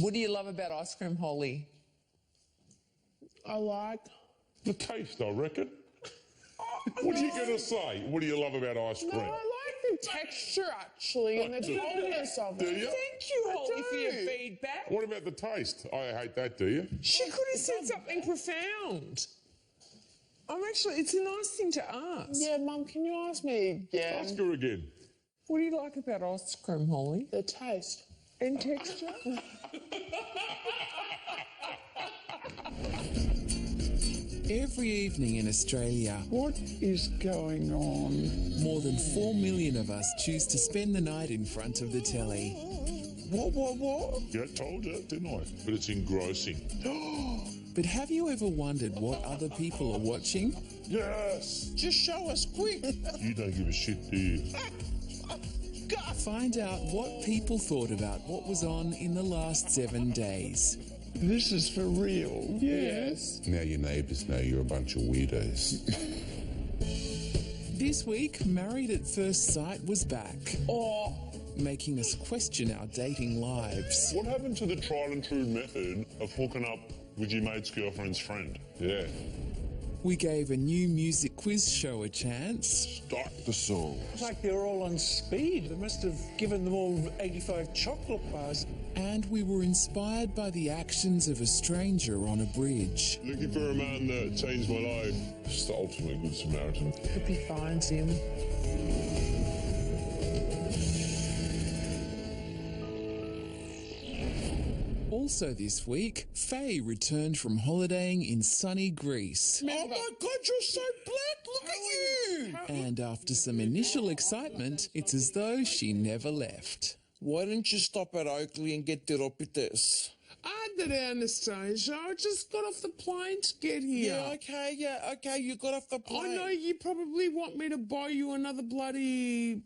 What do you love about ice cream, Holly? I like the taste, I reckon. What are you going to say? What do you love about ice cream? No, I like the texture, actually, and the tenderness of it. Do you? Thank you, Holly, for your feedback. What about the taste? I hate that, do you? She could have said something profound. It's a nice thing to ask. Yeah, Mum, can you ask me again? Ask her again. What do you like about ice cream, Holly? The taste. And texture? Every evening in Australia, What is going on? more than 4 million of us choose to spend the night in front of the telly. What? Yeah, I told you, didn't I? But it's engrossing. But have you ever wondered what other people are watching? Yes! Just show us quick. You don't give a shit, do you? Find out what people thought about what was on in the last 7 days. This is for real. Yes. Now your neighbours know you're a bunch of weirdos. This week, Married at First Sight was back, making us question our dating lives. What happened to the tried and true method of hooking up with your mate's girlfriend's friend? Yeah. We gave a new music quiz show a chance. Start the song. It's like they're all on speed. They must have given them all 85 chocolate bars. And we were inspired by the actions of a stranger on a bridge. Looking for a man that changed my life. Just the ultimate good Samaritan. Hope he finds him. Also this week, Faye returned from holidaying in sunny Greece. Oh my God, you're so black. Look at you. And after some initial excitement, it's as though she never left. Why didn't you stop at Oakley and get the Ropites? I did, Anastasia. I just got off the plane to get here. Yeah, okay, you got off the plane. I know you probably want me to buy you another bloody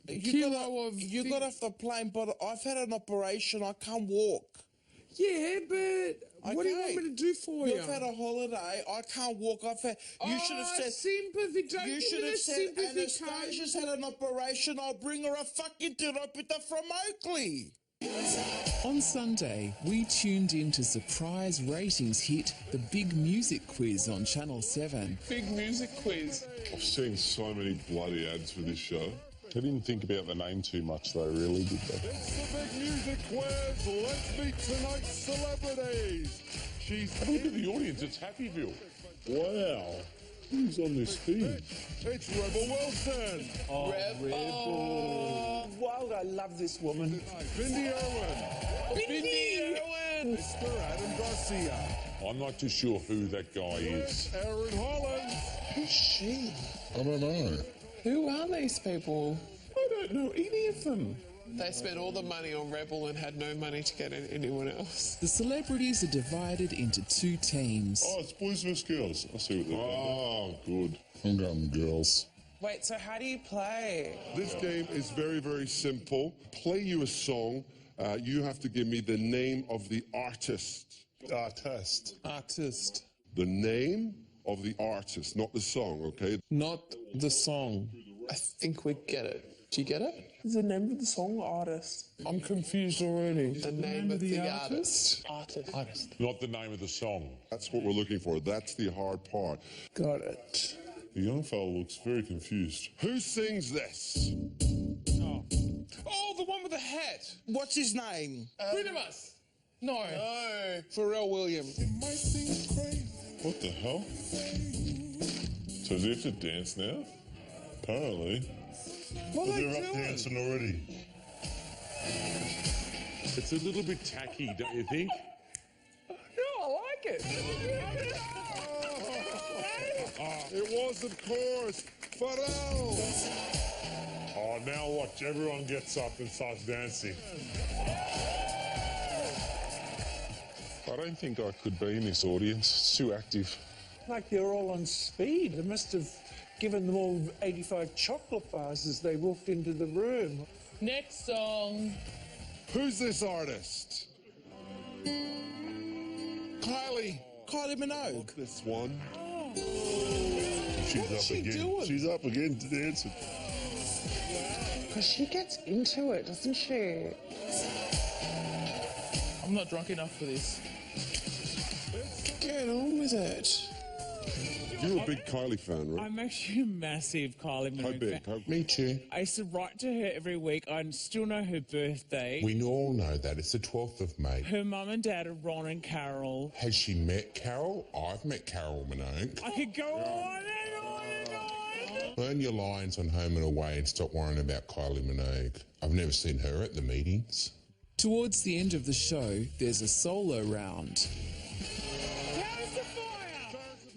kilo of... You got off the plane, but I've had an operation. I can't walk. Yeah, but what do you want me to do for you? You've had a holiday. I can't walk. You should have said... sympathy. Don't You give should me have the said sympathy Anastasia's had an operation. I'll bring her a fucking tiropita from Oakley. On Sunday, we tuned in to surprise ratings hit The Big Music Quiz on Channel 7. Big music quiz. I've seen so many bloody ads for this show. They didn't think about the name too much though, really, did they? It's the big music quiz. Let's meet tonight's celebrities. Look at the audience. It's Happyville. Wow. Who's on this stage? It's Rebel Wilson. Oh, Wild, I love this woman. Bindi Irwin. Bindi Irwin. Mr. Adam Garcia. I'm not too sure who that guy is. Aaron Holland. Who's she? I don't know. Who are these people? I don't know any of them. They spent all the money on Rebel and had no money to get anyone else. The celebrities are divided into two teams. Oh, it's boys vs girls. I see what they're doing. Oh, good. I'm going girls. Wait, so how do you play? This game is very, very simple. Play you a song. You have to give me the name of the artist. Artist. The name of the artist, not the song, okay? Not the song. I think we get it. Do you get it? Is the name of the song artist? I'm confused already. The name of the artist? Artist. Not the name of the song. That's what we're looking for. That's the hard part. Got it. The young fellow looks very confused. Who sings this? Oh, the one with the hat. What's his name? Us. No. Pharrell Williams. What the hell? So do you have to dance now? Apparently. What are they They're up doing? dancing already. It's a little bit tacky, don't you think? No, I like it. It was, of course, Pharrell. Oh, now watch. Everyone gets up and starts dancing. I don't think I could be in this audience. It's too active. Like they're all on speed. They must have given them all 85 chocolate bars as they walked into the room. Next song. Who's this artist? Kylie Minogue. This one. She's up she again. doing? She's up again to dancing. Because she gets into it, doesn't she? I'm not drunk enough for this. Get on with it. You're a big Kylie fan, right? I'm actually a massive Kylie How Minogue big? fan. Me too. I used to write to her every week. I still know her birthday. We all know that. It's the 12th of May. Her mum and dad are Ron and Carol. Has she met Carol? I've met Carol Minogue. I could go on and on and on. Learn your lines on Home and Away and stop worrying about Kylie Minogue. I've never seen her at the meetings. Towards the end of the show, there's a solo round.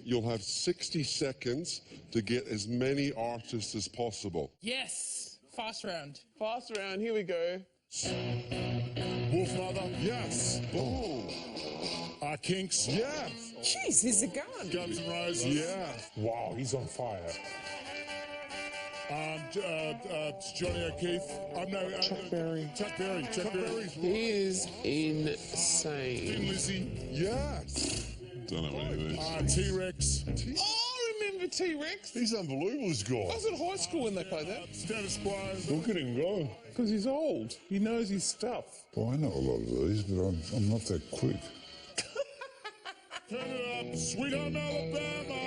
You'll have 60 seconds to get as many artists as possible. Yes. Fast round. Fast round. Here we go. Wolfmother? Yes. Oh. Kinks? Yes. Jeez, he's a gun. Guns N' Roses? Yes. Wow, he's on fire. Johnny O'Keefe? No, Chuck Berry. Chuck Berry. Chuck Berry's He is insane. Lizzie? Yes. Don't know any of these. T-Rex? Oh, I remember T-Rex. He's unbelievable, this guy. I was in high school when they played that. Status Quo? Look at him go. Because he's old. He knows his stuff. Well, I know a lot of these, but I'm not that quick. Turn it up, Sweet Home Alabama.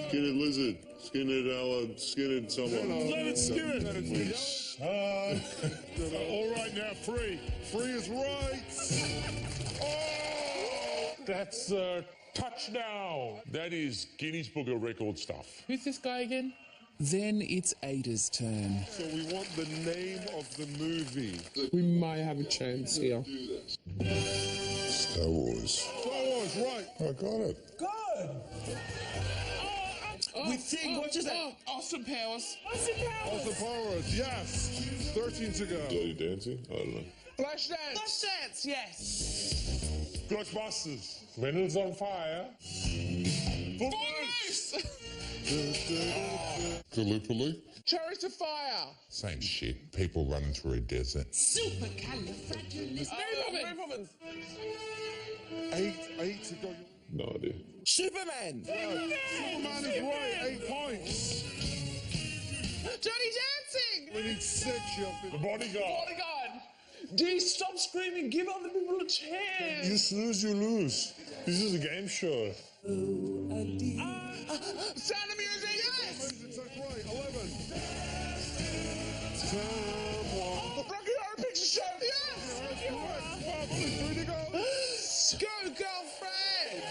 Skinhead Lizard. Skinhead someone. Let it skin. All right now, free. Free is right. Oh! That's a touchdown. That is Guinness Book of Record stuff. Who's this guy again? Then it's Ada's turn. So we want the name of the movie. We may have a chance here. Star Wars. Star Wars, right. I got it. Good. We think, what is that? Austin Powers. Austin Powers, yes. 13 to go. Dirty Dancing? I don't know. Flashdance. Flashdance, yes. Ghostbusters. Reynolds on Fire. Footloose. Gallipoli? Chariots of Fire. Same shit. People running through a desert. Supercalifragilistic. Mary Poppins. 8 to go. No idea. Superman. Superman is right, 8 points. Johnny Dancing. We need 6, you The Bodyguard. Bodyguard. D, stop screaming. Give other people a chance. You snooze, you lose. This is a game show. Sound of Music, yes. That's right, 11. Rocky Horror Picture Show, yes. Three to go. Go, girlfriend.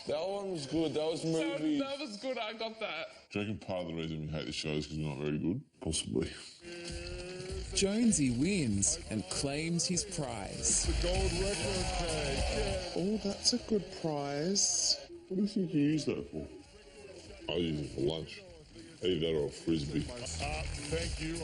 That one was good. That was movie. That was good. I got that. Do you reckon part of the reason we hate the show is because we're not very good? Possibly. Jonesy wins and claims his prize. The gold record tag. Oh, that's a good prize. What do you think you use that for? I'll use it for lunch. Either that or a frisbee. Thank you.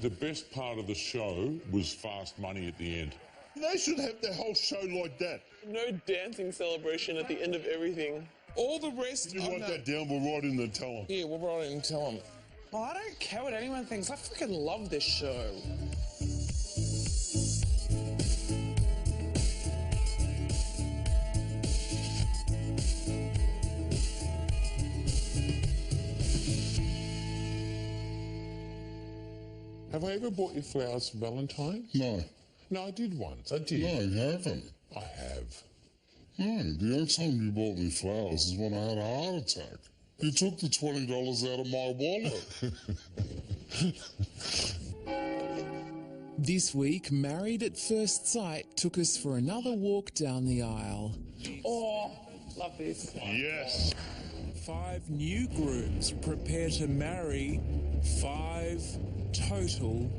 The best part of the show was fast money at the end. They should have their whole show like that. No dancing celebration at the end of everything. All the rest. You write that down, we'll write in there and tell them. Yeah, we'll write it and tell them. Oh, I don't care what anyone thinks. I freaking love this show. Have I ever bought you flowers for Valentine's? No. No, I did once. I did. No, you haven't. I have. No, the only time you bought me flowers is when I had a heart attack. You took the $20 out of my wallet. This week, Married at First Sight took us for another walk down the aisle. Oh, love this. Yes. 5 new grooms prepare to marry 5 total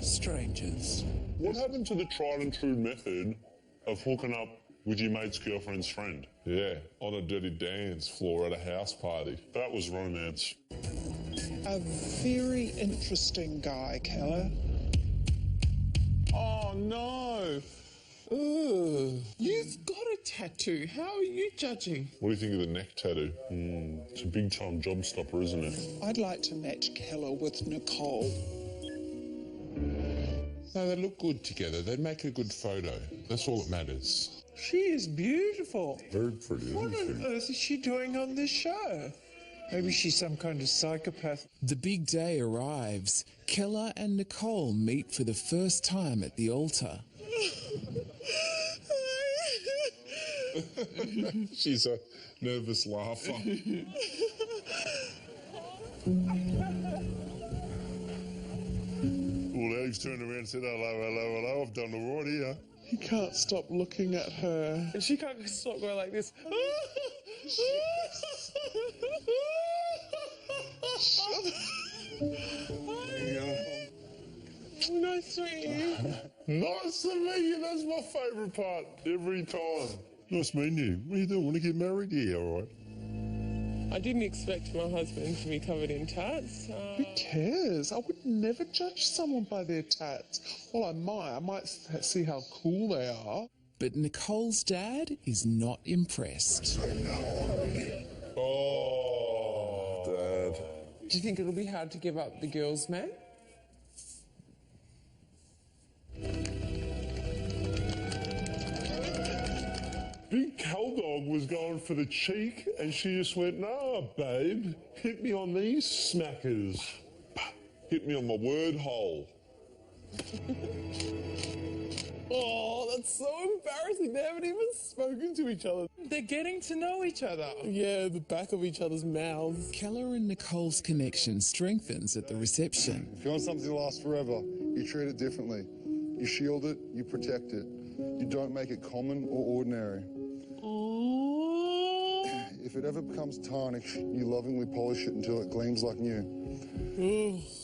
strangers. What happened to the tried and true method of hooking up with your mate's girlfriend's friend? Yeah, on a dirty dance floor at a house party. That was romance. A very interesting guy, Keller. Oh, no. Ugh. You've got a tattoo. How are you judging? What do you think of the neck tattoo? It's a big time job stopper, isn't it? I'd like to match Keller with Nicole. No, they look good together. They'd make a good photo. That's all that matters. She is beautiful. Very pretty, What on earth is she doing on this show? Maybe she's some kind of psychopath. The big day arrives. Keller and Nicole meet for the first time at the altar. She's a nervous laugher. Well, Alex turned around and said, hello, I've done all right here. He can't stop looking at her. And she can't stop going like this. Nice to meet you. Nice to meet you, that's my favourite part, every time. Nice meeting you. What are you doing, want to get married? Yeah, all right. I didn't expect my husband to be covered in tats. Who cares? I would never judge someone by their tats. Well, I might see how cool they are. But Nicole's dad is not impressed. Oh, Dad. Do you think it'll be hard to give up the girls' man? Big Cow Dog was going for the cheek, and she just went, nah, babe, hit me on these smackers. Hit me on my word hole. Oh, that's so embarrassing. They haven't even spoken to each other. They're getting to know each other. Yeah, the back of each other's mouths. Keller and Nicole's connection strengthens at the reception. If you want something to last forever, you treat it differently. You shield it, you protect it. You don't make it common or ordinary. If it ever becomes tarnished, you lovingly polish it until it gleams like new.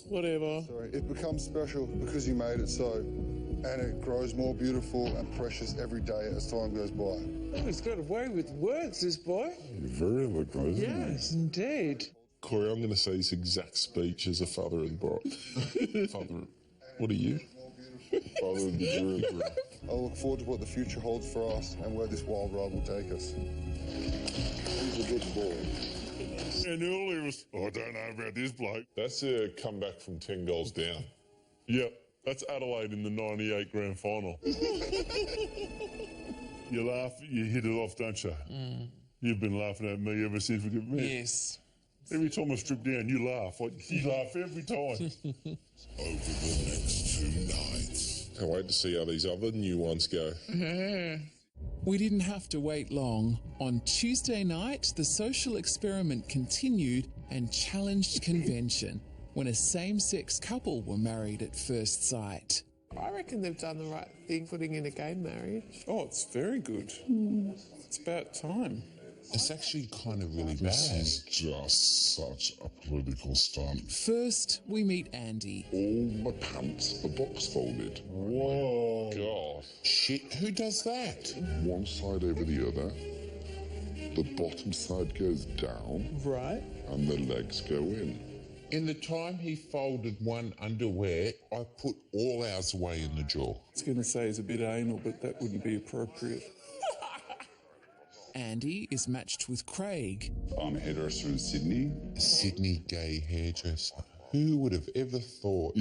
Whatever. Sorry, it becomes special because you made it so. And it grows more beautiful and precious every day as time goes by. Oh, he's got away with words, this boy. Very eloquent, isn't he? Yes, indeed. Corey, I'm going to say this exact speech as a father of the bride. Father, what are you? Father of the groom. I look forward to what the future holds for us and where this wild ride will take us. He's a good boy. And earlier was, I don't know about this bloke. That's a comeback from 10 goals down. Yep, that's Adelaide in the 98 grand final. You laugh, you hit it off, don't you? You've been laughing at me ever since we got met. Yes. Every time I strip down, you laugh. You laugh every time. Over the next 2 nights. Can't wait to see how these other new ones go. We didn't have to wait long. On Tuesday night, the social experiment continued and challenged convention when a same-sex couple were married at first sight. I reckon they've done the right thing putting in a gay marriage. Oh, it's very good. It's about time. It's actually kind of really bad. This is just such a political stunt. First, we meet Andy. All my pants are box folded. Whoa. God. Shit, who does that? One side over the other. The bottom side goes down. Right. And the legs go in. In the time he folded one underwear, I put all ours away in the drawer. I was going to say it's a bit anal, but that wouldn't be appropriate. Andy is matched with Craig. I'm a hairdresser in Sydney. A Sydney gay hairdresser. Who would have ever thought?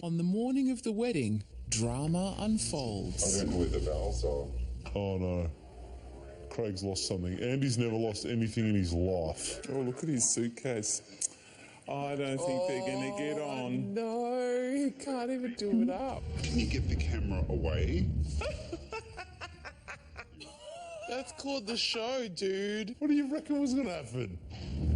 On the morning of the wedding, drama unfolds. I don't know where the vowels are. Oh no. Craig's lost something. Andy's never lost anything in his life. Oh, look at his suitcase. I don't think they're going to get on. No, he can't even do it up. Can you get the camera away? That's called the show, dude. What do you reckon was going to happen?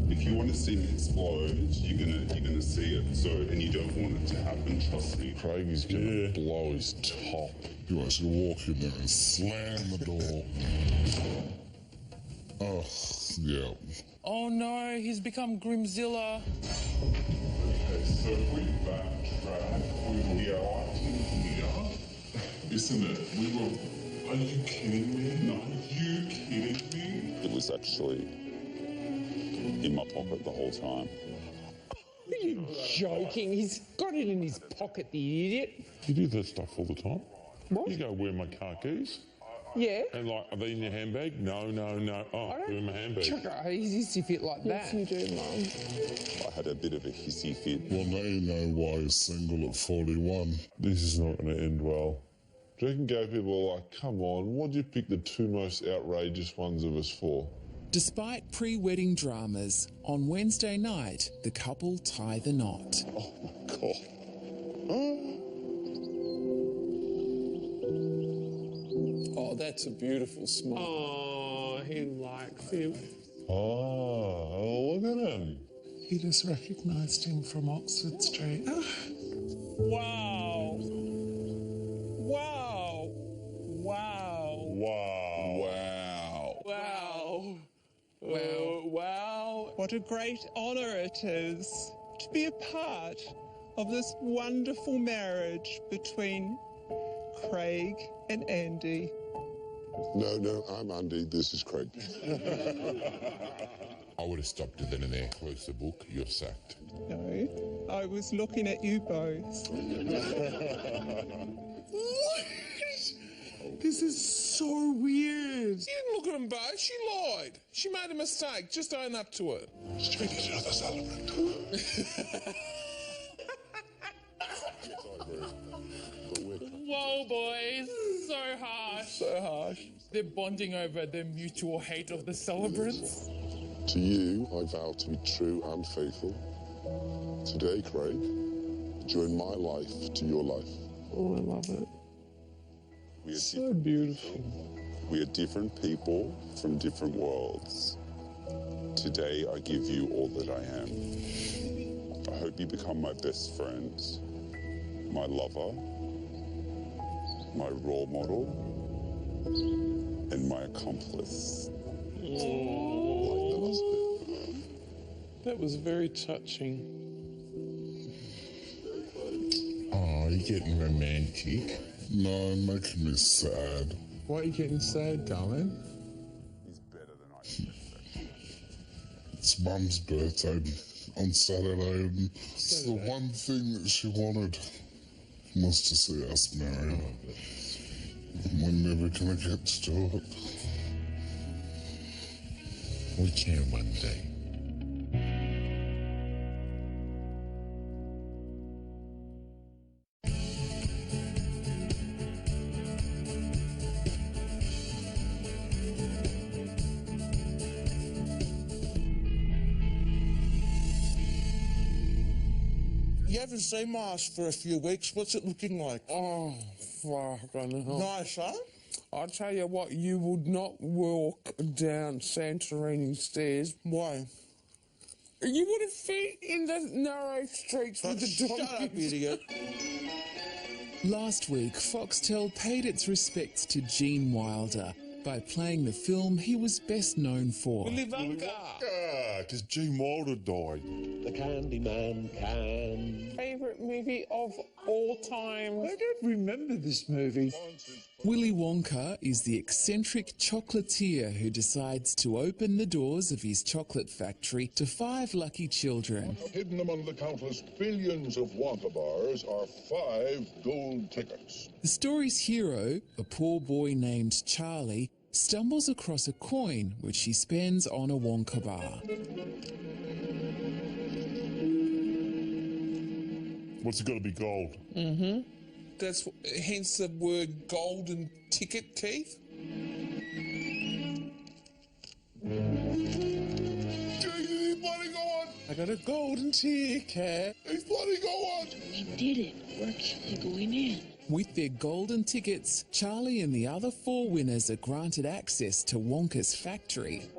If you want to see me explode, you're gonna see it. So, and you don't want it to happen. Trust me. Craig is going to blow his top. You actually walk in there and slam the door. Oh, yeah. Oh no, he's become Grimzilla. Okay, so we backtrack. We were fighting here, isn't it? We were. Are you kidding me? No, are you kidding me? It was actually in my pocket the whole time. Are you joking? He's got it in his pocket, the idiot. You do that stuff all the time. What? You go, where are my car keys? Yeah. And like, are they in your handbag? No. Oh, they're in my handbag. Chuck a hissy fit like that. Yes, you do, Mum. I had a bit of a hissy fit. Well, now you know why you're single at 41. This is not going to end well. Do you reckon gay people are like, come on, what'd you pick the 2 most outrageous ones of us for? Despite pre-wedding dramas, on Wednesday night, the couple tie the knot. Oh my God. Oh, that's a beautiful smile. Oh, he likes him. Oh, look at him. He just recognised him from Oxford Street. Wow. Wow. Wow. Wow. Wow. Wow. What a great honour it is to be a part of this wonderful marriage between Craig and Andy. No, I'm Andy. This is Craig. I would have stopped it then and there. Close the book. You're sacked. No, I was looking at you both. What? This is so weird. You didn't look at them both. She lied. She made a mistake. Just own up to it. She's trying to get another celebrant. Whoa, boys. So harsh. So harsh. They're bonding over their mutual hate of the celebrants. To you, I vow to be true and faithful. Today, Craig, join my life to your life. Oh, I love it. We are So beautiful. We are different people from different worlds. Today, I give you all that I am. I hope you become my best friend, my lover, my role model, and my accomplice. That was very touching. Oh, you're getting romantic. No, making me sad. Why are you getting sad, darling? He's better than I expected. It's Mum's birthday on Saturday, and it's the one thing that she wanted was to see us married. We're never gonna get to do it. We can one day. You haven't seen my house for a few weeks. What's it looking like? Oh, fucking hell. Nice, huh? I'll tell you what, you would not walk down Santorini stairs. Why? You wouldn't fit in the narrow streets with the Shut donkeys. up, idiot. Last week, Foxtel paid its respects to Gene Wilder by playing the film he was best known for. Yeah, because Gene Wilder died. The Candyman can. Favourite movie of all time. I don't remember this movie. Willy Wonka is the eccentric chocolatier who decides to open the doors of his chocolate factory to 5 lucky children. Hidden among the countless billions of Wonka bars are 5 gold tickets. The story's hero, a poor boy named Charlie, stumbles across a coin which he spends on a Wonka bar. What's it got to be gold? Mm-hmm. That's hence the word golden ticket, Keith. He's bloody gone! I got a golden ticket. He's bloody gone! We did it. We're actually going in. With their golden tickets, Charlie and the other 4 winners are granted access to Wonka's factory.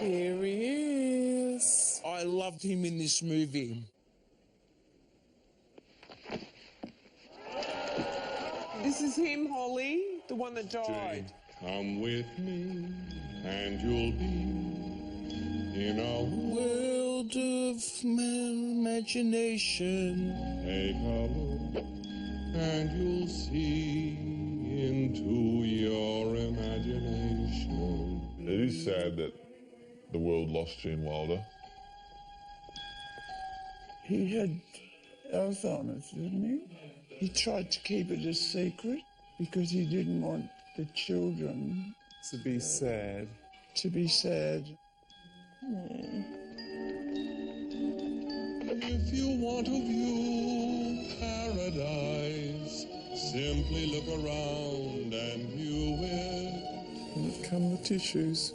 Here he is. I loved him in this movie. This is him, Holly, the one that died. Come with me, and you'll be in a World of imagination. Take a look, and you'll see into your imagination. It is sad that the world lost Gene Wilder. He had Alzheimer's, didn't he? He tried to keep it a secret because he didn't want the children To be sad. to be sad. If you want to view paradise, Simply look around and view it. And come the tissues.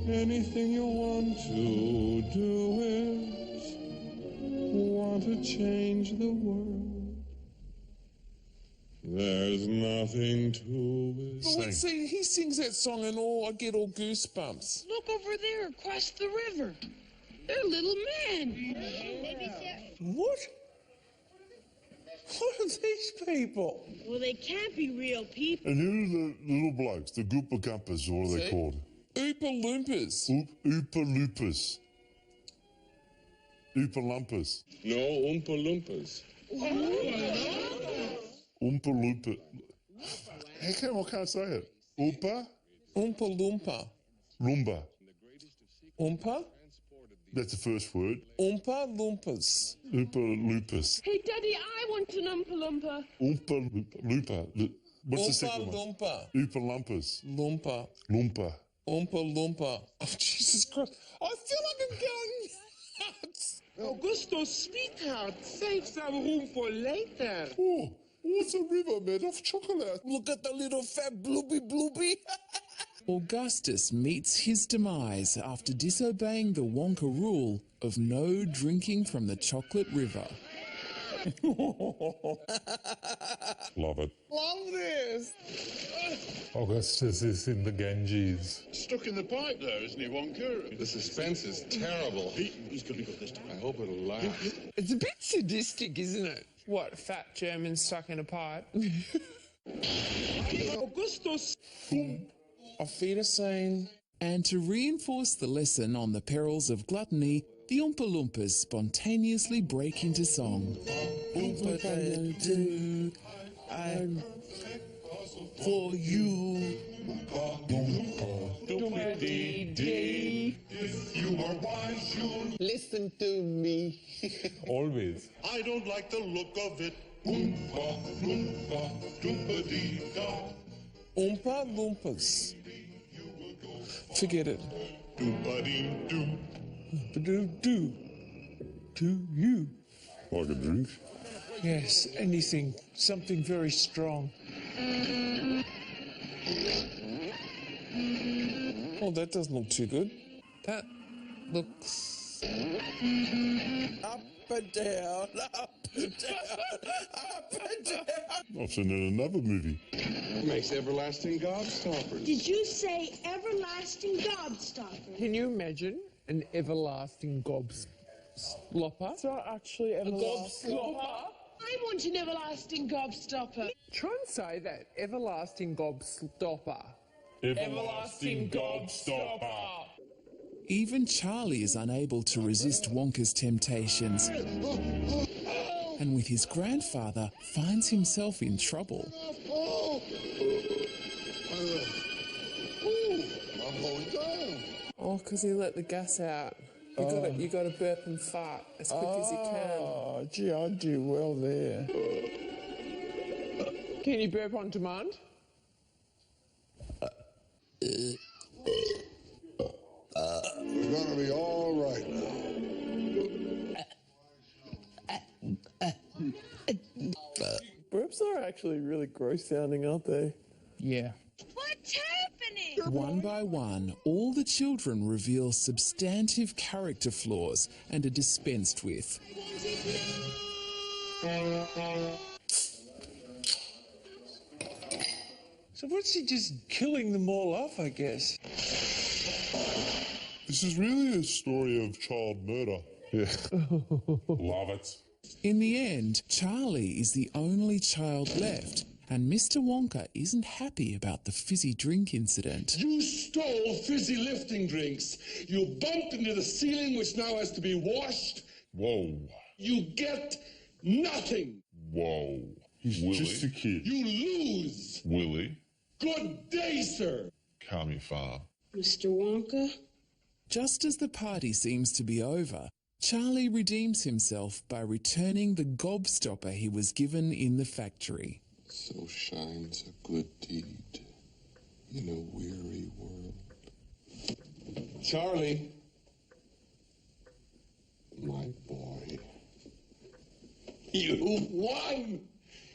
Anything you want to do it. Want to change the world. There's nothing to it. But wait, see, he sings that song and I get all goosebumps. Look over there across the river. They're little men. What? What are these people? Well, they can't be real people. And who are the little blokes, the Goopa Gumpas, or what are they called? Oopa Loompas. Oopa Loopas. Oopa Lumpas. No, Oompa Loompas. Oompa Loompa. How come I can't say it? Oopa? Oompa Loompa. Loomba. Oompa? That's the first word. Oompa Loompas. Oopa Loopas. Hey, Daddy, I want an Oompa Loompa. Oompa Loopa. What's the second one? Oompa Loompa. Oopa Lumpas. Loompa. Loompa. Oompa Loompa. Oh, Jesus Christ. I feel like I'm going nuts. Augusto, sweetheart, save some room for later. Oh, what's a river made of chocolate? Look at the little fat bloopy. Augustus meets his demise after disobeying the Wonka rule of no drinking from the chocolate river. Love it. Love this. Augustus is in the Ganges. Stuck in the pipe there, isn't he, Wonka? The suspense is terrible. He's going to go this time. I hope it'll last. It's a bit sadistic, isn't it? What, fat German stuck in a pipe? Augustus. Auf Wiedersehen. And to reinforce the lesson on the perils of gluttony, the Oompa Loompas spontaneously break into song. Oompa do, I'm for you. If you are wise, you'll Listen to me. Always. I don't like the look of it. Oompa, loompa, doompa-dee-da. Oompa Loompas. Forget it. Doompa-dee-doo. Do to you. Like a drink? Yes, anything, something very strong. Oh, that doesn't look too good. That looks... Up and down, up and down, up and down. I've seen it in another movie. Makes everlasting gobstoppers. Did you say everlasting gobstopper? Can you imagine an everlasting gobstopper? It's not actually everlasting. Gobstopper? I want an everlasting gobstopper. Try and say that. Everlasting gobstopper. Everlasting gobstopper. Even Charlie is unable to resist Wonka's temptations, and with his grandfather finds himself in trouble. I'm going down. Oh, because he let the gas out. You got to burp and fart as quick as you can. Oh, gee, I'd do well there. Can you burp on demand? We're going to be all right now. Burps are actually really gross sounding, aren't they? Yeah. What's happening? One by one, all the children reveal substantive character flaws and are dispensed with. So what's he just killing them all off, I guess? This is really a story of child murder. Yeah. Love it. In the end, Charlie is the only child left, and Mr. Wonka isn't happy about the fizzy drink incident. You stole fizzy lifting drinks. You bumped into the ceiling, which now has to be washed. Whoa. You get nothing. Whoa. He's Willie. just a kid. You lose. Willie, Good day, sir. calm your farm. Mr. Wonka? Just as the party seems to be over, Charlie redeems himself by returning the gobstopper he was given in the factory. So shines a good deed in a weary world. Charlie. My boy. You won.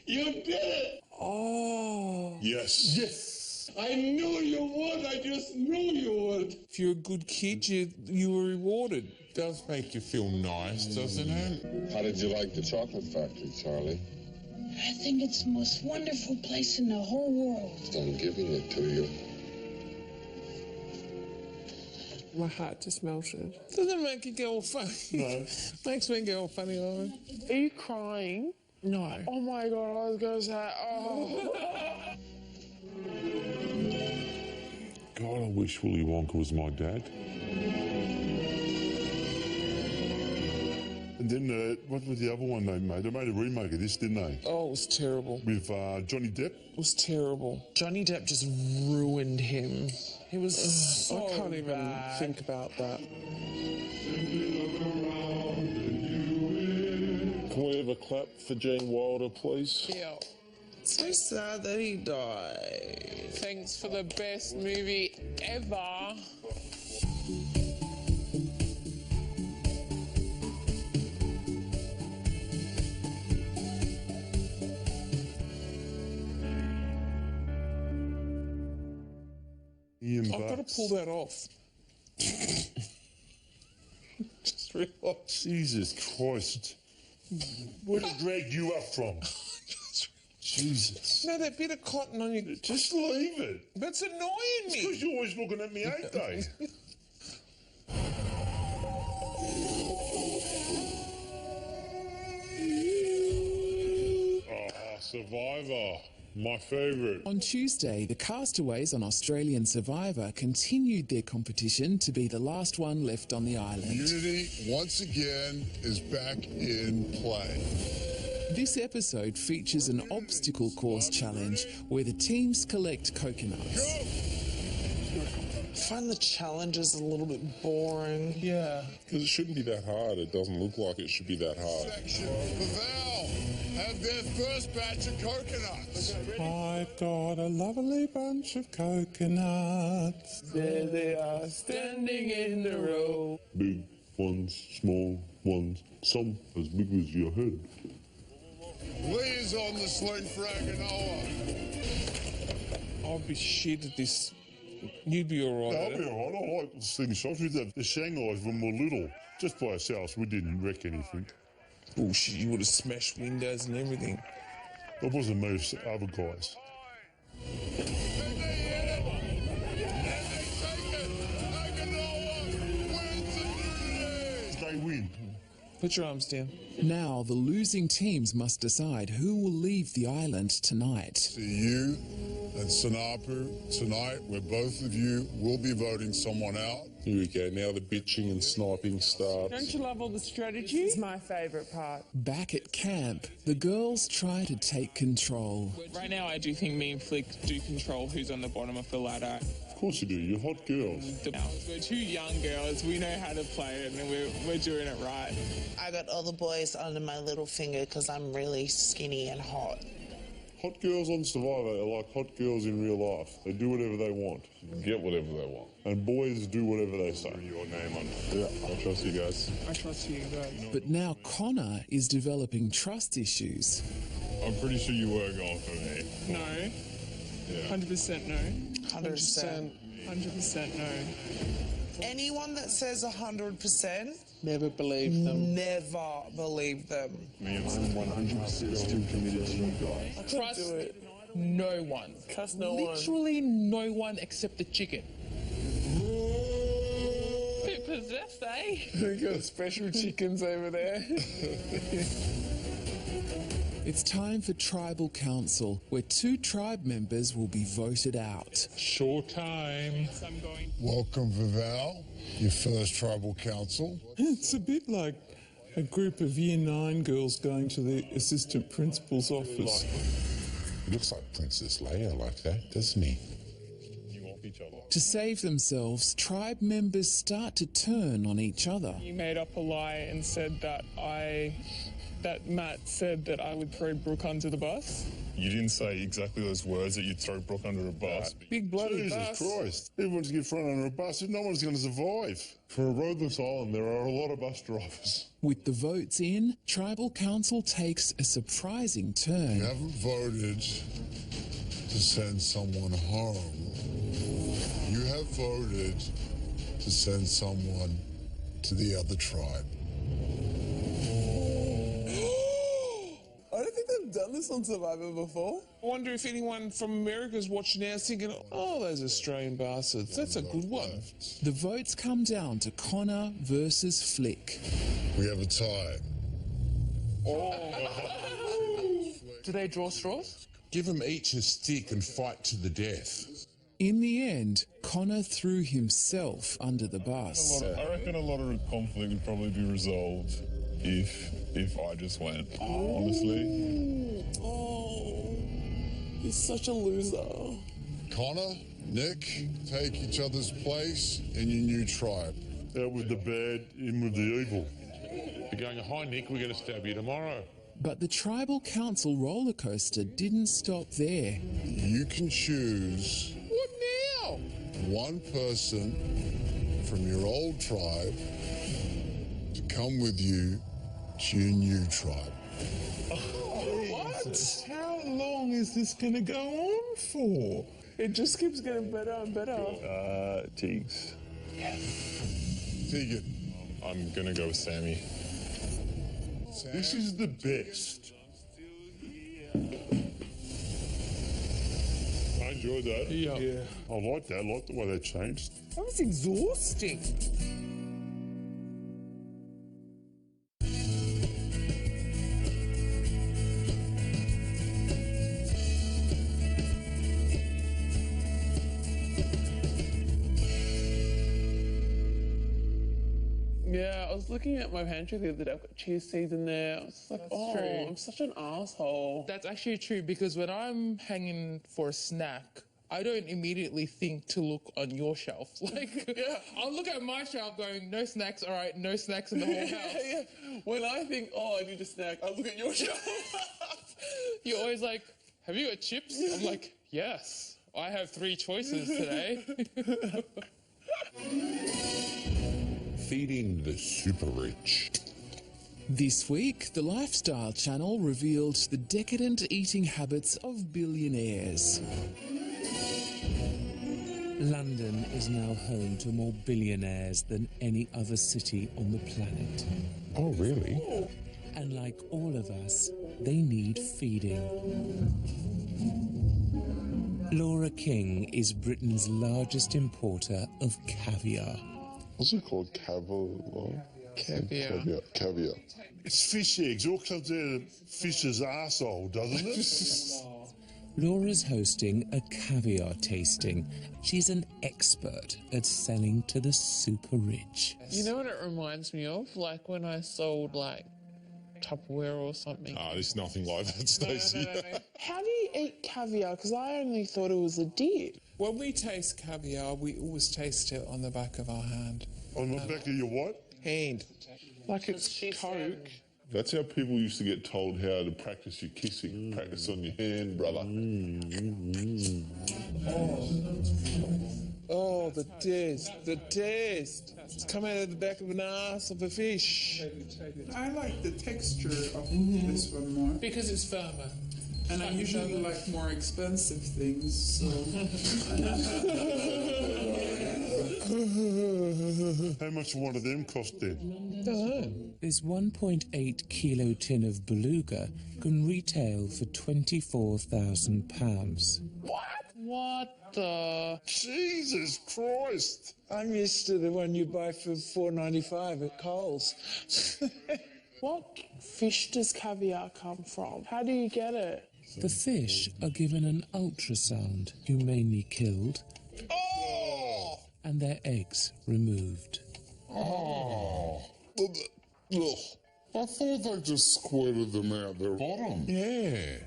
You did it. Oh. Yes. Yes. I knew you would. I just knew you would. If you're a good kid, you were rewarded. It does make you feel nice, doesn't it? How did you like the chocolate factory, Charlie? I think it's the most wonderful place in the whole world. I'm giving it to you. My heart just melted. Doesn't make it go all funny. No. Makes me go all funny. Are you crying? No. Oh my God, I was going to say, oh. God, I wish Willy Wonka was my dad. And then, what was the other one they made? They made a remake of this, didn't they? Oh, it was terrible. With Johnny Depp? It was terrible. Johnny Depp just ruined him. He was so I can't even bad. think about that. Can we have a clap for Gene Wilder, please? Yeah. So sad that he died. Thanks for the best movie ever. Ian I've got to Bucks. pull that off. Just realised. Jesus Christ. Where did it drag you up from? Jesus. No, that bit of cotton on your... Just leave it. That's annoying It's me. because you're always looking at me, ain't they? Survivor. My favourite. On Tuesday, the castaways on Australian Survivor continued their competition to be the last one left on the island. Unity, once again, is back in play. This episode features an obstacle course challenge where the teams collect coconuts. I find the challenges a little bit boring. Yeah. Because it shouldn't be that hard. It doesn't look like it should be that hard. Section. Val have their first batch of coconuts. I've got a lovely bunch of coconuts. There they are, standing in a row. Big ones, small ones, some as big as your head. Lee's on the sling frag and I'll be shit at this. You'd be all right. I'll be all right. I like slinging shots. We did the Shanghais when we were little. Just by ourselves, we didn't wreck anything. Bullshit, you would have smashed windows and everything. It wasn't me, it was the other guys. They win. Put your arms down. Now, the losing teams must decide who will leave the island tonight. See you and Sanapu tonight, where both of you will be voting someone out. Here we go. Now the bitching and sniping starts. Don't you love all the strategy? It's my favourite part. Back at camp, the girls try to take control. Right now, I do think me and Flick do control who's on the bottom of the ladder. Of course you do, you're hot girls. We're two young girls, we know how to play it, and we're doing it right. I got other boys under my little finger because I'm really skinny and hot. Hot girls on Survivor are like hot girls in real life. They do whatever they want. Get whatever they want. And boys do whatever they say. Your name on. Yeah, I trust you guys. I trust you guys. But now Connor is developing trust issues. I'm pretty sure you were going for me. No. 100% no. 100%. 100% no. Anyone that says 100%, Never believe them. never believe them. I'm 100% still committed to you guys. Trust no one. Trust no one. Literally no one except the chicken. Bit possessed, eh? We got special chickens over there. It's time for Tribal Council, where 2 tribe members will be voted out. Short time. I'm going. Welcome, Vival, your first tribal council. It's a bit like a group of Year 9 girls going to the assistant principal's office. He looks like Princess Leia like that, doesn't he? You off each other. To save themselves, tribe members start to turn on each other. You made up a lie and said that Matt said that I would throw Brooke under the bus. You didn't say exactly those words, that you'd throw Brooke under a bus. Big bloody Jesus Christ. Everyone's going to get thrown under a bus. No one's going to survive. For a roadless island, there are a lot of bus drivers. With the votes in, Tribal Council takes a surprising turn. You haven't voted to send someone home. You have voted to send someone to the other tribe. I don't think they've done this on Survivor before. I wonder if anyone from America's watching now thinking, oh, those Australian bastards, that's a good one. The votes come down to Connor versus Flick. We have a tie. Do they draw straws? Give them each a stick and fight to the death. In the end, Connor threw himself under the bus. I reckon a lot of conflict would probably be resolved if I just went, honestly. Oh, he's such a loser. Connor, Nick, take each other's place in your new tribe. Out with the bad, in with the evil. You're going, hi Nick, we're going to stab you tomorrow. But the Tribal Council roller coaster didn't stop there. You can choose... What now? ...one person from your old tribe to come with you to your new tribe. What? How long is this going to go on for? It just keeps getting better and better. Tiggs. Tegan. I'm going to go with Sammy. Sam? This is the best. I enjoyed that. Yeah. I like that. I like the way they changed. That was exhausting. Yeah, I was looking at my pantry the other day. I've got chia seeds in there. I was just like, oh, true. I'm such an asshole. That's actually true, because when I'm hanging for a snack, I don't immediately think to look on your shelf. Like, I'll look at my shelf going, no snacks, all right, no snacks in the whole house. Yeah. When I think, oh, I need a snack, I look at your shelf. You're always like, have you got chips? I'm like, yes, I have 3 choices today. Feeding the super rich. This week, the Lifestyle Channel revealed the decadent eating habits of billionaires. London is now home to more billionaires than any other city on the planet. Oh, really? And like all of us, they need feeding. Laura King is Britain's largest importer of caviar. What's it called? Caviar? Caviar. It's fish eggs. It all comes out of fish's arsehole, doesn't it? Laura's hosting a caviar tasting. She's an expert at selling to the super rich. You know what it reminds me of? Like when I sold, like, Tupperware or something. It's nothing like that, Stacey. No. How do you eat caviar? Because I only thought it was a dip. When we taste caviar, we always taste it on the back of our hand. On the back of your what? Hand. Like it's Coke. That's how people used to get told how to practice your kissing. Practice on your hand, brother. Oh, the taste. The taste. It's coming out of the back of an ass of a fish. I like the texture of this one more. Because it's firmer. And I usually like more expensive things, so... How much one of them cost then? This 1.8 kilo tin of beluga can retail for £24,000. What the? Jesus Christ! I'm used to the one you buy for $4.95 at Coles. What fish does caviar come from? How do you get it? The fish are given an ultrasound, humanely killed, and their eggs removed. Oh. I thought they just squirted them out their bottom. Yeah.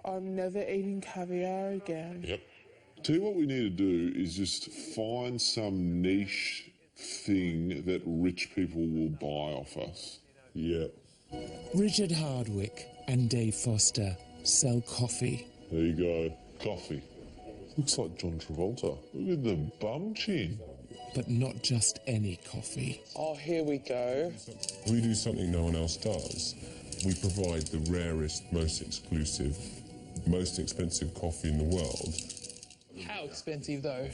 I'm never eating caviar again. Yep. Tell you what we need to do is just find some niche thing that rich people will buy off us. Yeah. Richard Hardwick and Dave Foster sell coffee. There you go. Coffee. Looks like John Travolta. Look at the bum chin. But not just any coffee. Oh, here we go. We do something no one else does. We provide the rarest, most exclusive, most expensive coffee in the world. How expensive, though?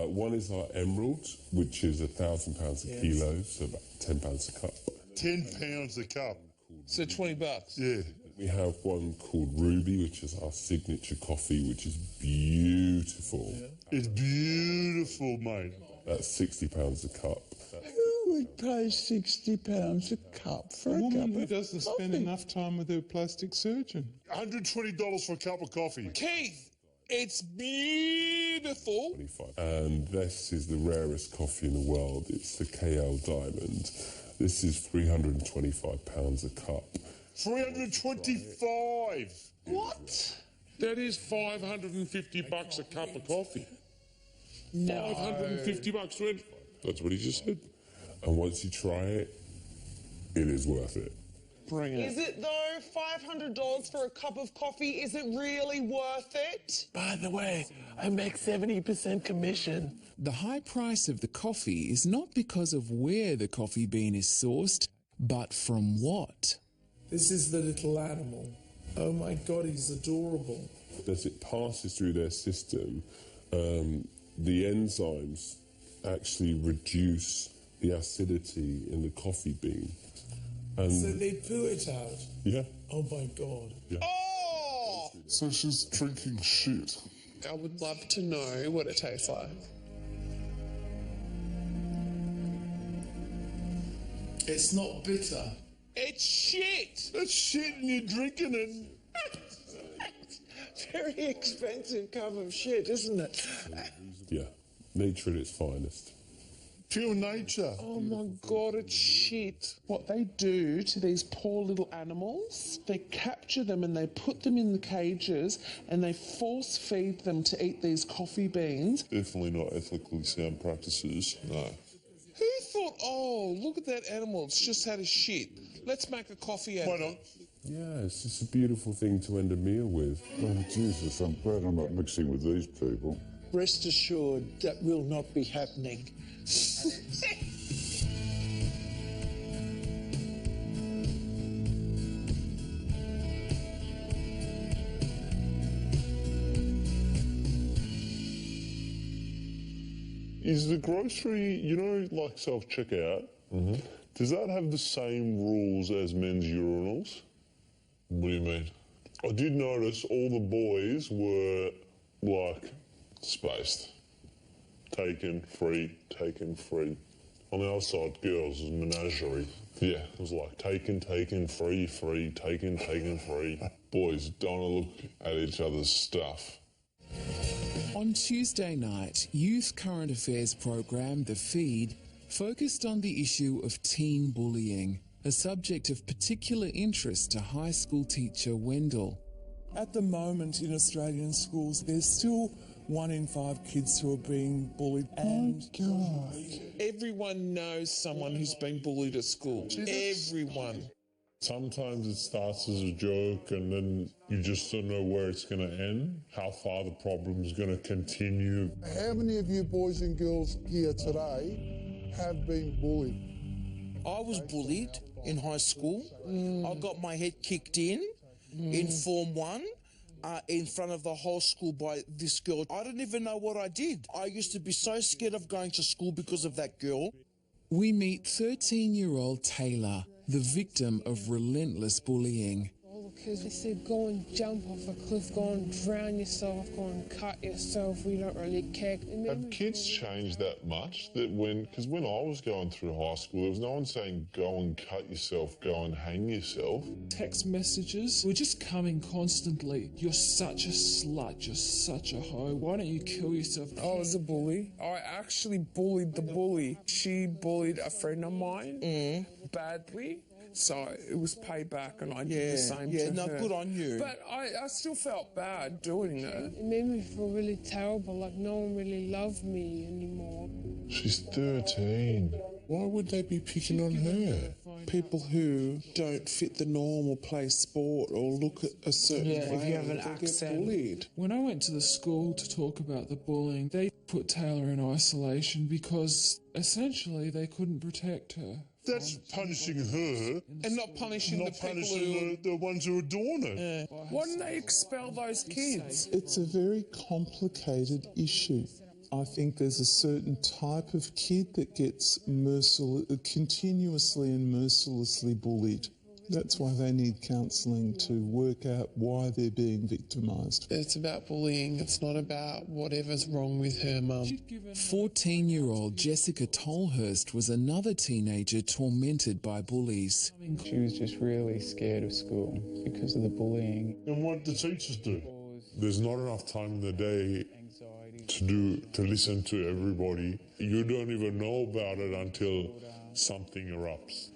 One is our Emerald, which is £1,000 a kilo, so about £10 a cup. £10 a cup. So $20. Yeah. We have one called Ruby, which is our signature coffee, which is beautiful. Yeah. It's beautiful, mate. That's £60 a cup. Who would pay £60 a cup for a cup who of doesn't coffee? spend enough time with her plastic surgeon. $120 for a cup of coffee. Keith, it's beautiful. And this is the rarest coffee in the world. It's the KL Diamond. This is £325 a cup. 325. What? That is $550 a cup of coffee. No. $550. That's what he just said. And once you try it, it is worth it. Bring it. Is it though? $500 for a cup of coffee? Is it really worth it? By the way, I make 70% commission. The high price of the coffee is not because of where the coffee bean is sourced, but from what? This is the little animal. Oh my God, he's adorable. As it passes through their system, the enzymes actually reduce the acidity in the coffee bean. And So they poo it out? yeah. Oh my God. Yeah. Oh! So she's drinking shit. I would love to know what it tastes like. It's not bitter. It's shit! That's shit and you're drinking it. Very expensive cup of shit, isn't it? Yeah. Nature at its finest. Pure nature. Oh my God, it's shit. What they do to these poor little animals, they capture them and they put them in the cages and they force feed them to eat these coffee beans. Definitely not ethically sound practices. No. Who thought, oh, look at that animal, it's just had a shit. Let's make a coffee out of it. Yeah, it's just a beautiful thing to end a meal with. Oh, Jesus, I'm glad I'm not mixing with these people. Rest assured, that will not be happening. Is the grocery, you know, like self-checkout, does that have the same rules as men's urinals? What do you mean? I did notice all the boys were, like, spaced. Taken, free, taken, free. On the other side, girls, was menagerie. Yeah, it was like taken, free, free, taken, free. Boys don't look at each other's stuff. On Tuesday night, youth current affairs program The Feed focused on the issue of teen bullying, a subject of particular interest to high school teacher Wendell. At the moment in Australian schools, there's still 1 in 5 kids who are being bullied. And Everyone knows someone who's been bullied at school. Everyone. Sometimes it starts as a joke and then you just don't know where it's going to end, how far the problem's going to continue. How many of you boys and girls here today have been bullied? I was bullied in high school. I got my head kicked in Form 1. In front of the whole school by this girl. I don't even know what I did. I used to be so scared of going to school because of that girl. We meet 13-year-old Taylor, the victim of relentless bullying. Because they said go and jump off a cliff, go and drown yourself, go and cut yourself, we don't really care. Have kids changed that much? That because when I was going through high school, there was no one saying go and cut yourself, go and hang yourself. Text messages were just coming constantly. You're such a slut, you're such a hoe, why don't you kill yourself? I was a bully. I actually bullied the bully. She bullied a friend of mine. badly, so it was payback, and I did the same to her. Good on you. But I still felt bad doing it. It made me feel really terrible, like no one really loved me anymore. She's 13. Why would they be picking on her? People who don't fit the norm or play sport or look at a certain way, if you have an they accent. get bullied. When I went to the school to talk about the bullying, they put Taylor in isolation because essentially they couldn't protect her. That's punishing her And not punishing not the people punishing the ones who adorn her. Why didn't they expel those kids? It's a very complicated issue. I think there's a certain type of kid that gets continuously and mercilessly bullied. That's why they need counselling to work out why they're being victimised. It's about bullying. It's not about whatever's wrong with her mum. 14-year-old Jessica Tolhurst was another teenager tormented by bullies. She was just really scared of school because of the bullying. And what do the teachers do? There's not enough time in the day to listen to everybody. You don't even know about it until something erupts.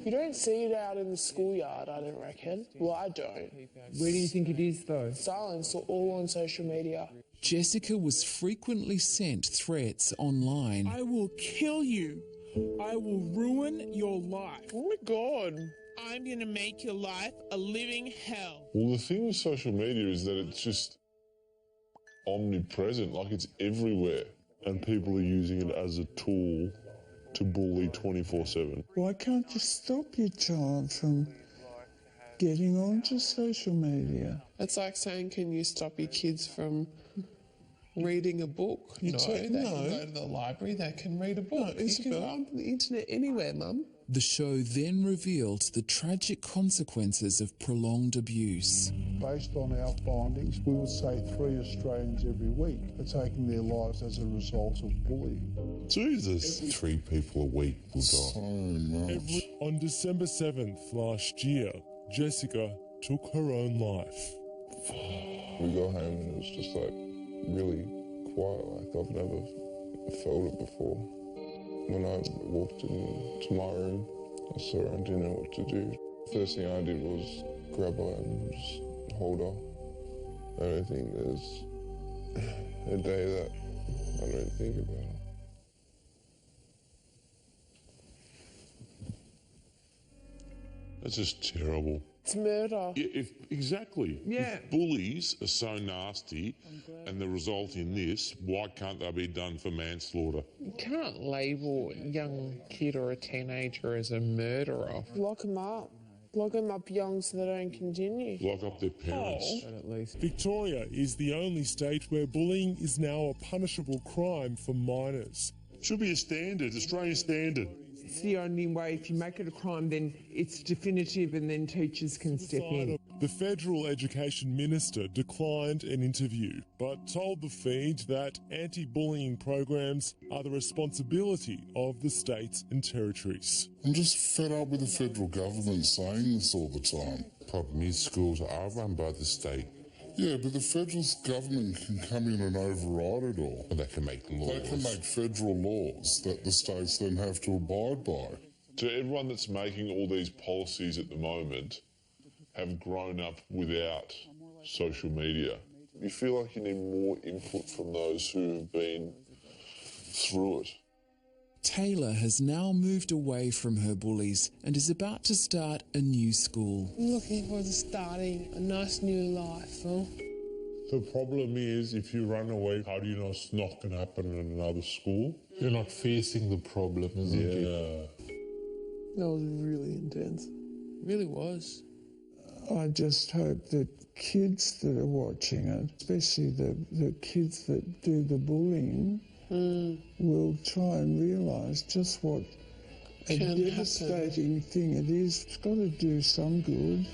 You don't see it out in the schoolyard, I don't reckon. Well, I don't. Where do you think it is, though? Silence all on social media. Jessica was frequently sent threats online. I will kill you. I will ruin your life. Oh my God. I'm going to make your life a living hell. Well, the thing with social media is that it's just omnipresent, like it's everywhere, and people are using it as a tool to bully 24/7. Why can't you stop your child from getting onto social media? It's like saying, can you stop your kids from reading a book? They can go to the library, they can read a book. You can go on the internet anywhere, Mum. The show then revealed the tragic consequences of prolonged abuse. Based on our findings, we would say 3 Australians every week are taking their lives as a result of bullying. Jesus. 3 people a week will die. So much. On December 7th last year, Jessica took her own life. We got home and it was just like really quiet, like I've never felt it before. When I walked into my room, I saw her and didn't know what to do. First thing I did was grab her and just hold her. I don't think there's a day that I don't think about her. That's just terrible. It's murder. Yeah, exactly. Yeah. If bullies are so nasty and the result in this, why can't they be done for manslaughter? You can't label a young kid or a teenager as a murderer. Lock them up. Lock them up young so they don't continue. Lock up their parents. Victoria is the only state where bullying is now a punishable crime for minors. Should be a standard, Australian standard. It's the only way. If you make it a crime, then it's definitive and then teachers can step in. The Federal Education Minister declined an interview, but told the feed that anti-bullying programs are the responsibility of the states and territories. I'm just fed up with the federal government saying this all the time. Problem is, schools are run by the state. Yeah, but the federal government can come in and override it all. And they can make laws. They can make federal laws that the states then have to abide by. To everyone that's making all these policies at the moment have grown up without social media. You feel like you need more input from those who have been through it. Taylor has now moved away from her bullies and is about to start a new school. I'm looking forward to starting a nice new life, huh? The problem is, if you run away, how do you know it's not going to happen in another school? You're not facing the problem, isn't it? That was really intense. Really was. I just hope that kids that are watching it, especially the kids that do the bullying, will try and realise just what a devastating thing it is. It's got to do some good.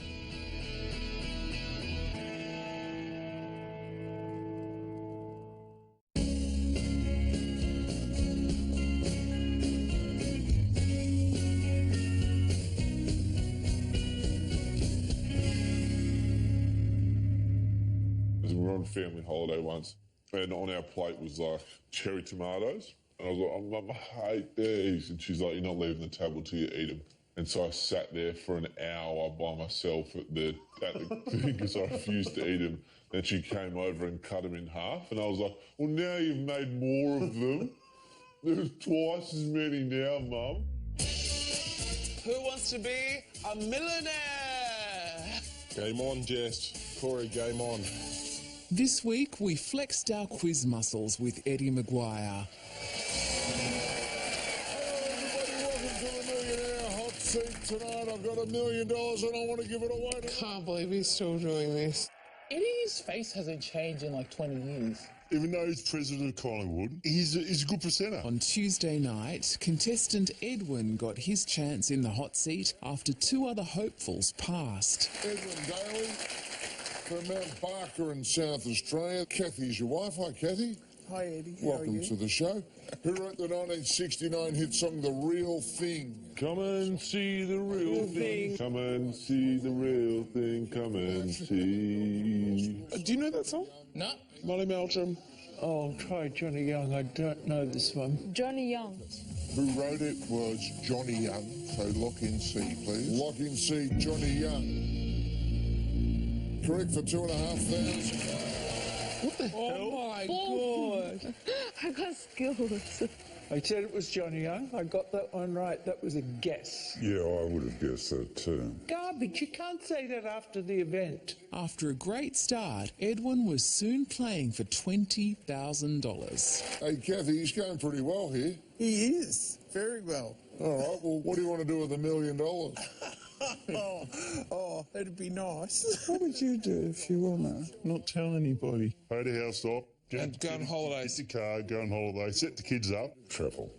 We were on a family holiday once, and on our plate was like cherry tomatoes And I was like, oh, Mum, I hate these. And she's like, you're not leaving the table till you eat them. And so I sat there for an hour by myself at the thing because I refused to eat them. Then she came over and cut them in half. And I was like, well, now you've made more of them. There's twice as many now, Mum. Who wants to be a millionaire? Game on, Jess. Corey, game on. This week, we flexed our quiz muscles with Eddie Maguire. Tonight I've got $1 million and I want to give it away. Can't believe he's still doing this. Eddie's face hasn't changed in like 20 years. Even though he's president of Collingwood, he's a good presenter. On Tuesday night, contestant Edwin got his chance in the hot seat after two other hopefuls passed. Edwin Daly from Mount Barker in South Australia. Kathy's your wife. Hi, Kathy. Hi, Eddie. Welcome to the show. Who wrote the 1969 hit song The Real Thing? Come and see the real thing. Come and see the real thing. Come and see. Do you know that song? No. Molly Meldrum. Oh, try Johnny Young. I don't know this one. Johnny Young. Who wrote it was Johnny Young. So lock in C, please. Lock in C, Johnny Young. Correct for 2,500. What the hell? Oh my God. I got skills. I said it was Johnny Young. I got that one right. That was a guess. Yeah, I would have guessed that too. Garbage. You can't say that after the event. After a great start, Edwin was soon playing for $20,000. Hey, Kathy, he's going pretty well here. He is. Very well. All right, well, what do you want to do with $1 million? Oh, that'd be nice. What would you do if you won that? Not tell anybody. Pay the house off. And go on holiday. Get your car, go on holiday, set the kids up. Travel.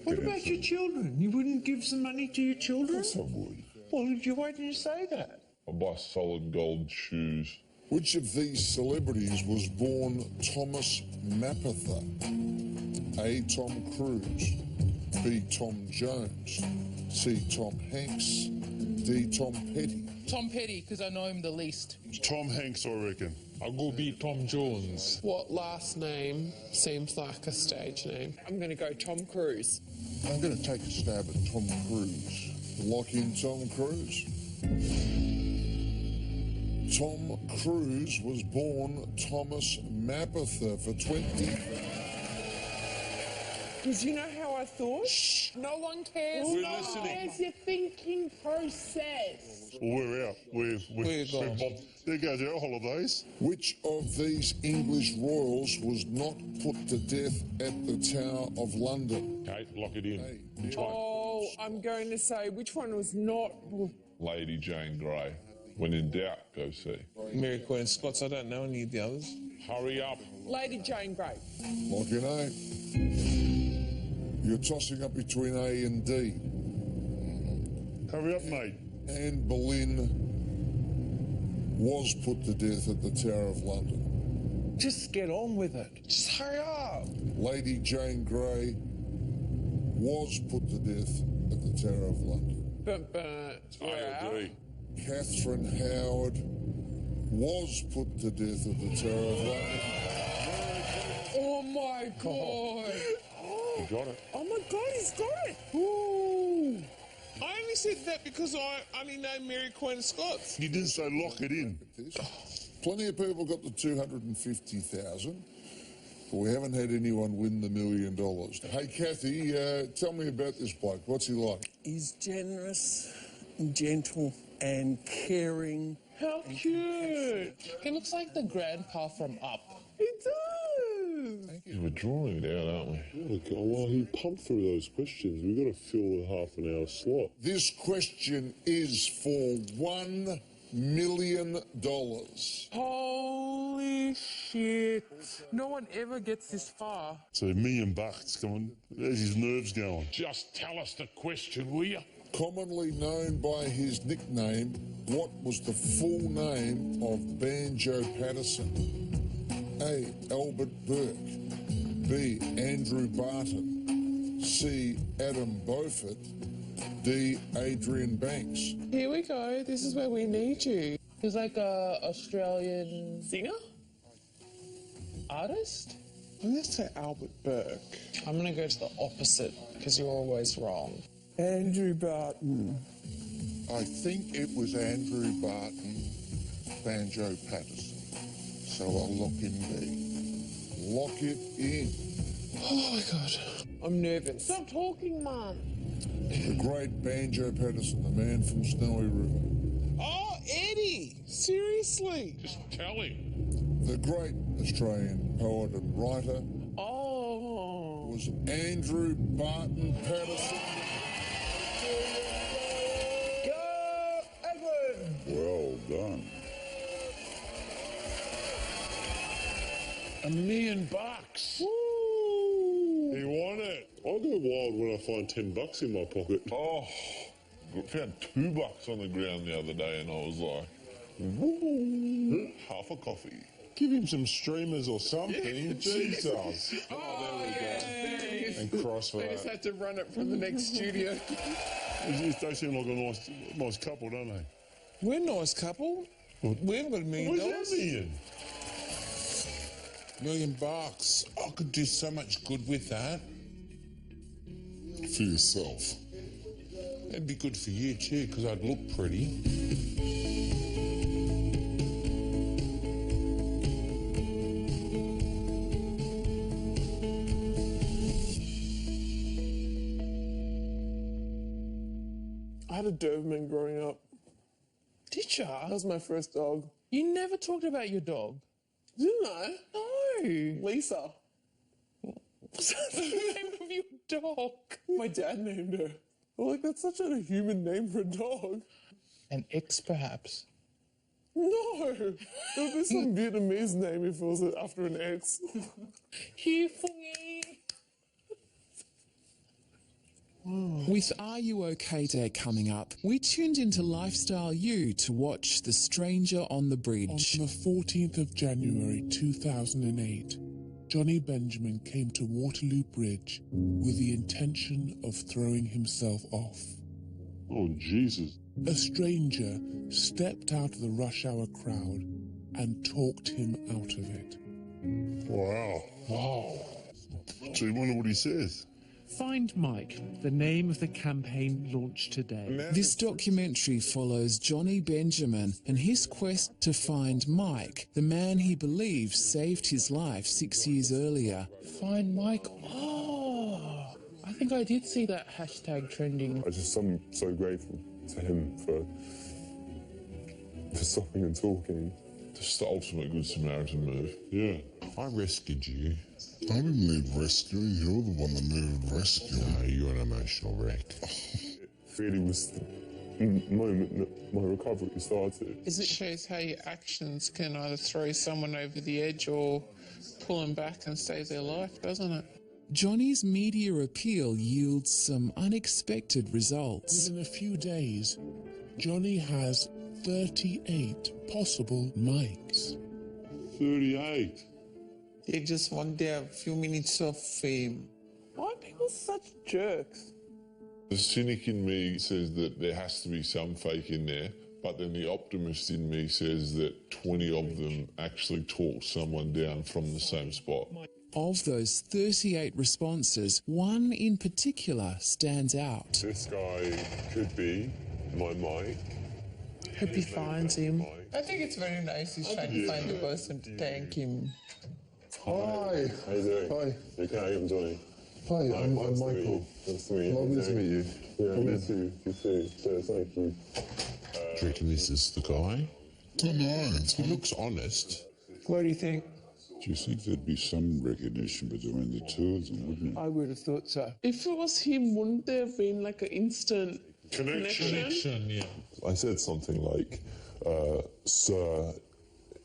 What about your children? You wouldn't give some money to your children? Yes, I would. Well, why didn't you say that? I buy solid gold shoes. Which of these celebrities was born Thomas Mapother? A. Tom Cruise, B. Tom Jones, C. Tom Hanks, D. Tom Petty. Tom Petty, because I know him the least. It's Tom Hanks, I reckon. I'll go beat Tom Jones. What last name seems like a stage name? I'm going to go Tom Cruise. I'm going to take a stab at Tom Cruise. Lock in Tom Cruise. Tom Cruise was born Thomas Mapother for 20. Because you know how I thought? Shh, no one cares. We're no listening. one cares your thinking process. Well, we're out. We're gone. There goes our holidays. Which of these English royals was not put to death at the Tower of London? Kate, lock it in. Which one? Oh, I'm going to say which one was not. Lady Jane Grey. When in doubt, go see. Mary Queen of Scots. I don't know any of the others. Hurry up. Lady Jane Grey. Lock in A. You're tossing up between A and D. Hurry up, mate. Anne Boleyn was put to death at the Tower of London. Just get on with it. Just hurry up. Lady Jane Grey was put to death at the Tower of London. But A. Catherine Howard was put to death at the Tower of London. oh my God. You got it. Oh my God, he's got it. Ooh. I only said that because I only know Mary Queen of Scots. You didn't say lock it in. Plenty of people got the 250,000, but we haven't had anyone win the $1 million. Hey, Kathy, tell me about this bloke. What's he like? He's generous, gentle, and caring. How cute! He looks like the grandpa from Up. He does. We're drawing it out, aren't we? Well, he pumped through those questions. We've got to fill a half an hour slot. This question is for $1 million. Holy shit. No one ever gets this far. So $1 million. Come on. There's his nerves going. Just tell us the question, will you? Commonly known by his nickname, what was the full name of Banjo Patterson? A. Albert Burke, B. Andrew Barton, C. Adam Beaufort, D. Adrian Banks. Here we go. This is where we need you. He's like a Australian singer? Artist? I'm going to say Albert Burke. I'm going to go to the opposite because you're always wrong. Andrew Barton. I think it was Andrew Barton, Banjo Patterson. So I'll lock him there. Lock it in. Oh my God. I'm nervous. Stop talking, Mum. The great Banjo Patterson, the man from Snowy River. Oh, Eddie! Seriously? Just tell him. The great Australian poet and writer was Andrew Barton Patterson. Go, Edward! Well done. $1 million. Woo! He won it. I'll go wild when I find $10 in my pocket. Oh, I found $2 on the ground the other day and I was like, woo, half a coffee. Give him some streamers or something. Jesus. Oh, there we go. And cross for They just that. had to run it from the next studio. They seem like a nice couple, don't they? We're a nice couple. We haven't got $1 million. Where's that million? $1 million. I could do so much good with that. For yourself. It'd be good for you too, because I'd look pretty. I had a Doberman growing up. Did ya? That was my first dog. You never talked about your dog. Didn't I? No. Lisa. What's the name of your dog? My dad named her. I'm like, that's such a human name for a dog. An ex, perhaps. No. It would be some Vietnamese name if it was after an ex. Hugh Fungy. With Are You OK Day coming up, we tuned into Lifestyle U to watch The Stranger on the Bridge. On the 14th of January 2008, Johnny Benjamin came to Waterloo Bridge with the intention of throwing himself off. Oh, Jesus. A stranger stepped out of the rush hour crowd and talked him out of it. Wow. Wow. So you wonder what he says? Find Mike, the name of the campaign launched today. This documentary follows Johnny Benjamin and his quest to find Mike, the man he believes saved his life 6 years earlier. Find Mike. Oh, I think I did see that hashtag trending. I'm so grateful to him for stopping and talking. Just the ultimate Good Samaritan move. Yeah. I rescued you. I didn't need rescuing. You're the one that needed rescuing. No, you're an emotional wreck. It really was the moment that my recovery started. It shows how your actions can either throw someone over the edge or pull them back and save their life, doesn't it? Johnny's media appeal yields some unexpected results. Within a few days, Johnny has 38 possible mics. 38. They just want their few minutes of fame. Why are people such jerks? The cynic in me says that there has to be some fake in there, but then the optimist in me says that 20 of them actually talked someone down from the same spot. Of those 38 responses, one in particular stands out. This guy could be my mic. Hope he finds him. I think it's very nice he's trying to find the person to thank him. Hi. How you doing? Hi. Okay, I'm Johnny. Hi, I'm Michael. Nice to meet you. Lovely to meet you. Yeah, me too. You too. So thank you. Do you reckon this is the guy? Don't know. He looks honest. What do you think? Do you think there'd be some recognition between the two of them, wouldn't it? I would have thought so. If it was him, wouldn't there have been like an instant connection? Yeah. I said something like, sir,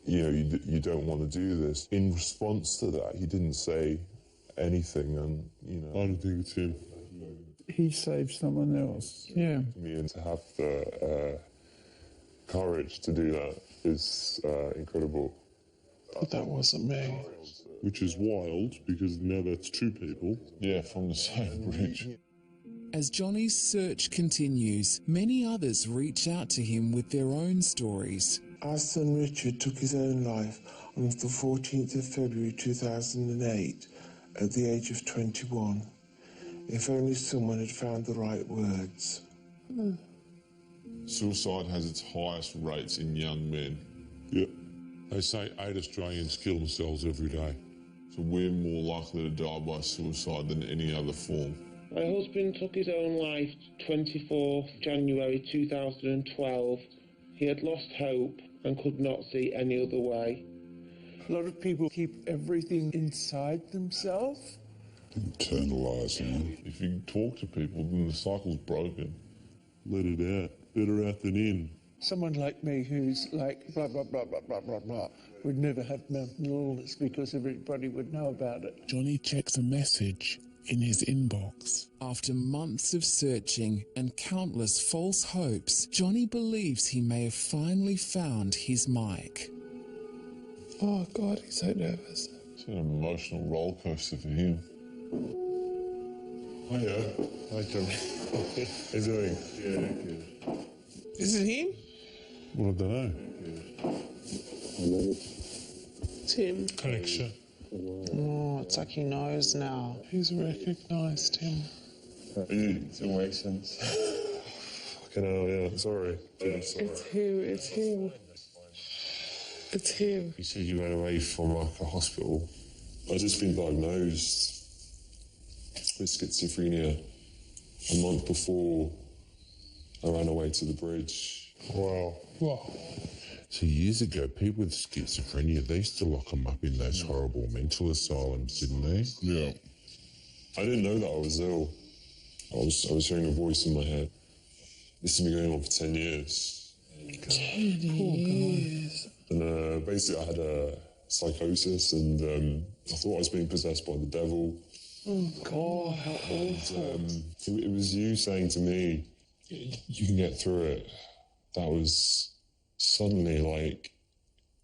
you don't want to do this. In response to that, he didn't say anything, and, I don't think it's him. He saved someone else. Yeah. And to have the courage to do that is incredible. But that wasn't me. Which is wild, because now that's two people. Yeah, from the same bridge. As Johnny's search continues, many others reach out to him with their own stories. Our son Richard took his own life on the 14th of February 2008 at the age of 21. If only someone had found the right words. Suicide has its highest rates in young men. Yep. They say 8 Australians kill themselves every day. So we're more likely to die by suicide than any other form. My husband took his own life 24th January 2012. He had lost hope and could not see any other way. A lot of people keep everything inside themselves. Internalising. If you talk to people, then the cycle's broken. Let it out. Better out than in. Someone like me who's like blah, blah, blah, blah, blah, blah, blah, would never have mental illness because everybody would know about it. Johnny checks a message in his inbox. After months of searching and countless false hopes, Johnny believes he may have finally found his mic. Oh, God, he's so nervous. It's an emotional roller coaster for him. Hiya. Hi, John. How you doing? Yeah, good. Is it him? Well, I don't know. Tim. Connection. Oh, it's like he knows now. He's recognised him. It still makes sense. Fucking hell, yeah. Sorry. It's him, it's him. It's him. You said you ran away from like a hospital. I just been diagnosed with schizophrenia a month before I ran away to the bridge. Wow. Wow. So years ago, people with schizophrenia, they used to lock them up in those horrible mental asylums, didn't they? Yeah. I didn't know that I was ill. I was hearing a voice in my head. This has been going on for 10 years. 10 years. And basically I had a psychosis and I thought I was being possessed by the devil. Oh, God, how awful. It was you saying to me, you can get through it. That was suddenly like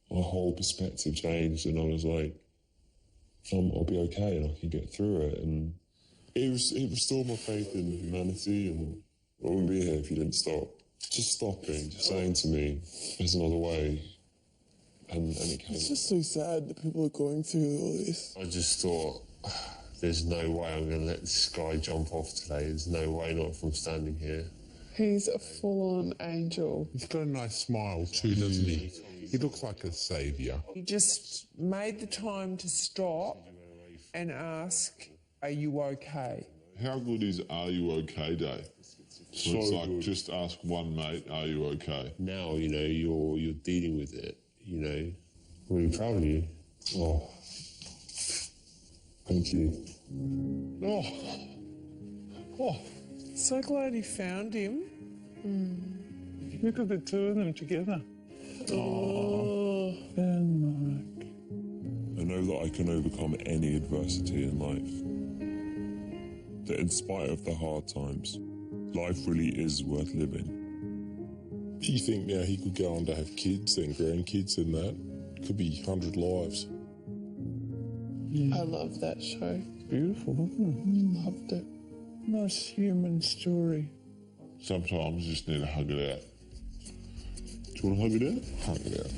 my whole perspective changed and I was like, I'll be okay and I can get through it. And it restored my faith in humanity and I wouldn't be here if you didn't stop. Just stopping, just saying to me, there's another way. And it came. It's just so sad that people are going through all this. I just thought, there's no way I'm going to let this guy jump off today. There's no way, not from standing here. He's a full-on angel. He's got a nice smile too, doesn't he? He looks like a saviour. He just made the time to stop and ask, are you okay? How good is Are You OK Day? So it's like, good. Just ask one mate, are you okay? Now, you know, you're dealing with it, you know. I'm really proud of you. Oh. Thank you. Oh. Oh. So glad he found him. Look at the two of them together. Oh. And Mike. I know that I can overcome any adversity in life. That in spite of the hard times, life really is worth living. Do you think now he could go on to have kids and grandkids and that? Could be 100 lives. I love that show. Beautiful, isn't it? Loved it. Nice human story. Sometimes you just need to hug it out. Do you want to hug it out? Hug it out.